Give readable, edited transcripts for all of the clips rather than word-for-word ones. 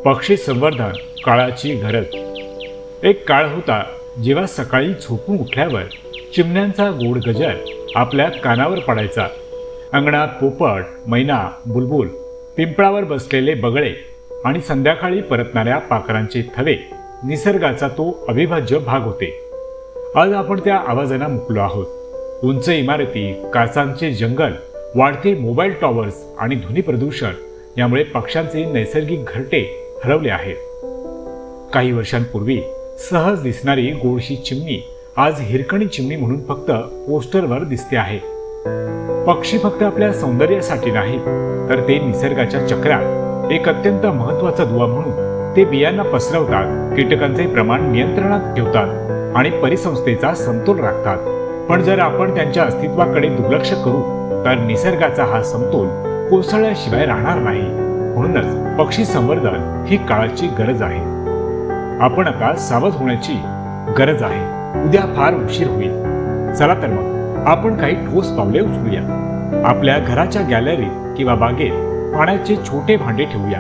पक्षी संवर्धन काळाची गरज। एक काळ होता जेव्हा सकाळी झोपून उठल्यावर चिमण्यांचा गोड गजर आपल्या कानावर पडायचा। अंगणात पोपट, मैना, बुलबुल, पिंपळावर बसलेले बगळे आणि संध्याकाळी परतणाऱ्या पाखरांचे थवे निसर्गाचा तो अविभाज्य भाग होते। आज आपण त्या आवाजांना मुकलो आहोत। उंच इमारती, काचांचे जंगल, वाढते मोबाईल टॉवर्स आणि ध्वनी प्रदूषण यामुळे पक्ष्यांचे नैसर्गिक घरटे हरवले आहेत। काही वर्षांपूर्वी सहज दिसणारी गोडशी चिमणी आज हिरकणी चिमणी म्हणून फक्त पोस्टरवर दिसते आहे। पक्षी फक्त आपल्या सौंदर्यासाठी नाही, तर ते निसर्गाच्या चक्रात एक अत्यंत महत्त्वाचा दुवा म्हणून ते बियांना पसरवतात, कीटकांचे प्रमाण नियंत्रणात ठेवतात आणि परिसंस्थेचा समतोल राखतात। पण जर आपण त्यांच्या अस्तित्वाकडे दुर्लक्ष करू तर निसर्गाचा हा समतोल कोसळल्याशिवाय राहणार नाही। म्हणूनच पक्षी संवर्धन ही काळाची गरज आहे। आपण आता सावध होण्याची गरज आहे। उद्या फार उशीर होईल। चला तर मग आपण काही ठोस पावले उचलूया। आपल्या घराच्या गॅलरीत किंवा बागेत पाण्याचे छोटे भांडे ठेवूया।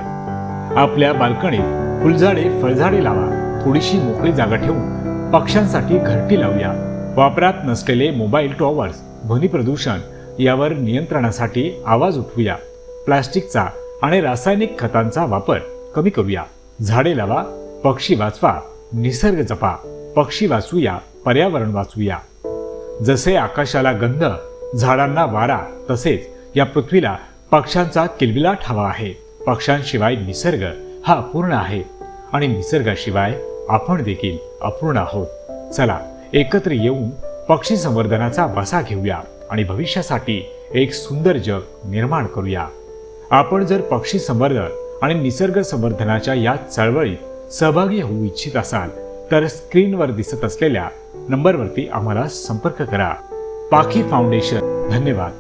आपल्या बाल्कनीत फुलझाडे, फळझाडे लावा। थोडीशी मोकळी जागा ठेवून पक्ष्यांसाठी घरटी लावूया। वापरात नसलेले मोबाईल टॉवर्स, ध्वनी प्रदूषण यावर नियंत्रणासाठी आवाज उठवूया। प्लास्टिकचा आणि रासायनिक खतांचा वापर कमी करूया। झाडे लावा, पक्षी वाचवा, निसर्ग जपा। पक्षी वाचूया, पर्यावरण वाचूया। जसे आकाशाला गंध, झाडांना वारा, तसेच या पृथ्वीला पक्ष्यांचा किलबिलाट हवा आहे। पक्ष्यांशिवाय निसर्ग हा अपूर्ण आहे आणि निसर्गाशिवाय आपण देखील अपूर्ण आहोत। चला एकत्र येऊन पक्षी संवर्धनाचा वसा घेऊया आणि भविष्यासाठी एक सुंदर जग निर्माण करूया। आपण जर पक्षी संवर्धन आणि निसर्ग संवर्धनाच्या या चळवळीत सहभागी होऊ इच्छित असाल तर स्क्रीनवर दिसत असलेल्या नंबरवरती आम्हाला संपर्क करा। पाखी फाउंडेशन। धन्यवाद।